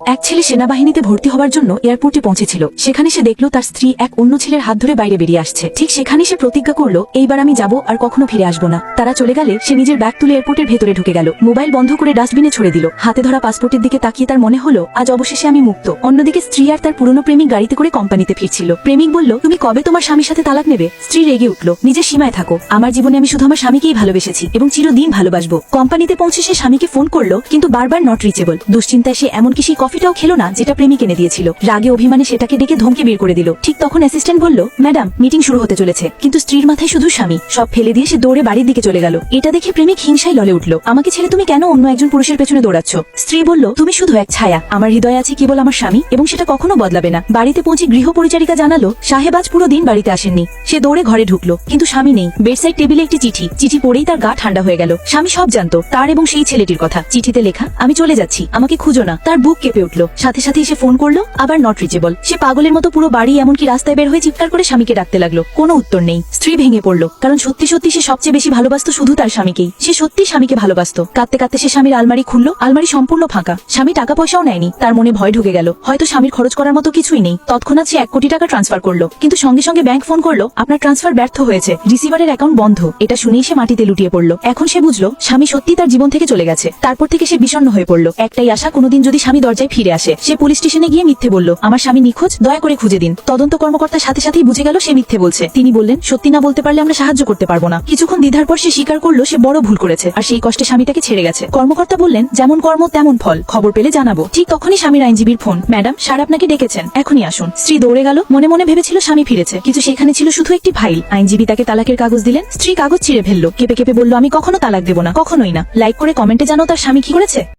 এক ছেলে সেনাবাহিনীতে ভর্তি হওয়ার জন্য এয়ারপোর্টে পৌঁছেছিল। সেখানে সে দেখলো তার স্ত্রী এক অন্য ছেলের হাত ধরে বাইরে বেরিয়ে আসছে। ঠিক সেখানে সে প্রতিজ্ঞা করলো, এইবার আমি যাব আর কখনো ফিরে আসবো না। তারা চলে গেলে সে নিজের ব্যাগ তুলে এয়ারপোর্টের ভেতরে ঢুকে গেল। মোবাইল বন্ধ করে ডাস্টবিনে ছড়ে দিল। হাতে ধরা পাসপোর্টের দিকে তাকিয়ে তার মনে হলো আজ অবশেষে আমি মুক্ত। অন্যদিকে স্ত্রী আর তার পুরনো প্রেমিক গাড়িতে করে কোম্পানিতে ফিরছিল। প্রেমিক বলল, তুমি কবে তোমার স্বামীর সাথে তালাক নেবে? স্ত্রী রেগে উঠল, নিজের সীমায় থাকো। আমার জীবনে আমি শুধু আমার স্বামীকেই ভালোবেসেছি এবং চিরদিন ভালোবাসবো। কোম্পানিতে পৌঁছে সে স্বামীকে ফোন করলো, কিন্তু বারবার নট রিচেবল। দুশ্চিন্তায় সে এমনকি সেই কফিটাও খেলো না যেটা প্রেমিক এনে দিয়েছিল। রাগে অভিমানে সেটাকে ডেকে ধমকে বের করে দিল। ঠিক তখন অ্যাসিস্ট্যান্ট বলল, ম্যাডাম মিটিং শুরু হতে চলেছে। কিন্তু স্ত্রীর মাথায় শুধু স্বামী। সব ফেলে দিয়ে সে দৌড়ে বাড়ির দিকে চলে গেল। এটা দেখে প্রেমিক হিংসায় ললে উঠল, আমাকে ছেড়ে তুমি কেন অন্য একজন পুরুষের পেছনে দৌড়াচ্ছ? স্ত্রী বলল, তুমি শুধু এক ছায়া, আমার হৃদয়ে আছে কেবল আমার স্বামী এবং সেটা কখনো বদলাবে না। বাড়িতে পৌঁছে গৃহ পরিচারিকা জানালো, সাহেব আজ পুরো দিন বাড়িতে আসেননি। সে দৌড়ে ঘরে ঢুকলো, কিন্তু স্বামী নেই। বেডসাইড টেবিলে একটি চিঠি পড়েই তার গা ঠান্ডা হয়ে গেল। স্বামী সব জানতো, তার এবং সেই ছেলেটির কথা। চিঠিতে লেখা, আমি চলে যাচ্ছি, আমাকে খুঁজো না। তার বুক কেঁপে উঠলো। সাথে সাথে সে ফোন করলো, আবার নট রিচেবল। সে পাগলের মতো পুরো বাড়ি এমনকি রাস্তায় বের হয়ে চিৎকার করে স্বামীকে ডাকতে লাগলো। কোনো উত্তর নেই। স্ত্রী ভেঙে পড়লো, কারণ সত্যি সত্যি সে সবচেয়ে বেশি ভালোবাসতো শুধু তার স্বামীকেই। সে সত্যি স্বামীকে ভালোবাসতো। কাঁদতে কাঁদতে সে স্বামীর আলমারি খুললো। আলমারি সম্পূর্ণ ফাঁকা। স্বামী টাকা পয়সাও নেয়নি। তার মনে ভয় ঢুকে গেল, হয়তো স্বামীর খরচ করার মতো কিছুই নেই। তৎক্ষণাৎ সে 1 কোটি টাকা ট্রান্সফার করলো, কিন্তু সঙ্গে সঙ্গে ব্যাংক ফোন করলো, আপনার ট্রান্সফার ব্যর্থ হয়েছে, রিসিভারের অ্যাকাউন্ট বন্ধ। এটা শুনেই সে মাটিতে লুটিয়ে পড়লো। এখন সে বুঝলো স্বামী সত্যি তার জীবন থেকে চলে গেছে। তারপর থেকে সে বিষণ্ণ হয়ে পড়লো। একটাই আশা, কোনোদিন যদি স্বামী দরজায় ফিরে আসে। সে পুলিশ স্টেশনে গিয়ে মিথ্যে বলল, আমার স্বামী নিখোঁজ, দয়া করে খুঁজে দিন। তদন্ত কর্মকর্তার সাথে সাথেই বুঝে গেল সে মিথ্যে বলছে। তিনি বললেন, সত্যি না বলতে পারলে আমরা সাহায্য করতে পারবো না। কিছুক্ষণ দ্বিধার পর সে স্বীকার করলো সে বড় ভুল করেছে আর সেই কষ্টে স্বামীটাকে ছেড়ে গেছে। কর্মকর্তা বললেন, যেমন কর্ম তেমন ফল, খবর পেলে জানাবো। ঠিক তখনই স্বামীর আইনজীবীর ফোন, ম্যাডাম স্যার আপনাকে ডেকেছেন, এখনই আসুন। স্ত্রী দৌড়ে গেল। মনে মনে ভেবেছিল স্বামী ফিরেছে, কিন্তু সেখানে ছিল শুধু একটি ফাইল। আইনজীবী তাকে তালাকের কাগজ দিলেন। স্ত্রী কাগজ ছিঁড়ে ফেললো, কেঁপে কেঁপে বলল, আমি কখনো তালাক দেব না, কখনোই না। লাইক করে কমেন্টে জানাও তার স্বামী কি করেছে।